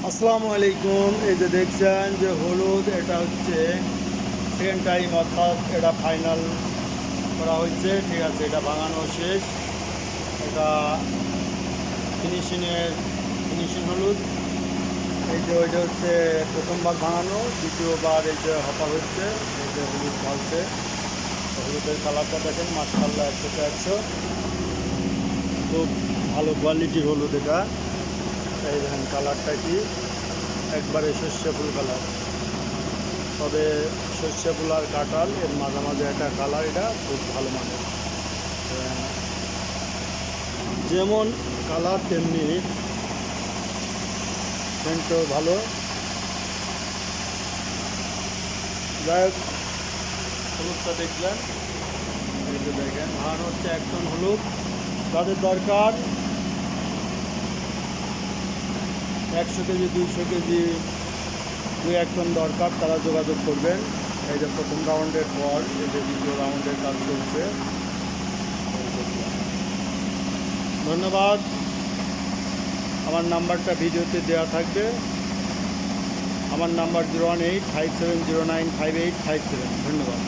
আসসালামু আলাইকুম। এই যে দেখছেন যে হলুদ, এটা হচ্ছে সেকেন্ড টাইম, অর্থাৎ এটা ফাইনাল করা হচ্ছে। ঠিক আছে, এটা ভাঙানো শেষ। এটা ফিনিশিং হলুদ। এই যে ওইটা হচ্ছে প্রথমবার ভাঙানো, দ্বিতীয়বার এই যে হপা হচ্ছে। এই যে হলুদ ঢালছে, হলুদের কালারটা দেখেন, মাশাআল্লাহ 100-100, খুব ভালো কোয়ালিটির হলুদ এটা। এই দেখেন কালারটা কি, একবারে সর্ষে ফুল কালার। তবে সর্ষে ফুল আর কাঁঠাল এর মাঝামাঝি একটা কালার, এটা খুব ভালো মানের। যেমন কালার তেমনি সেন্টও ভালো। যাই হোক, হলুদটা দেখলেন, এই যে দেখেন ধান হচ্ছে 1 টন হলুদ। যাদের দরকার 100 কেজি 200 কেজি 2-1 টন দরকার, তারা যোগাযোগ করবেন। এই যে প্রথম রাউন্ডের পর এই যে দ্বিতীয় রাউন্ডের কাজ চলছে। ধন্যবাদ। আমার নাম্বারটা ভিডিওতে দেওয়া থাকবে। আমার নাম্বার 01857095857। ধন্যবাদ।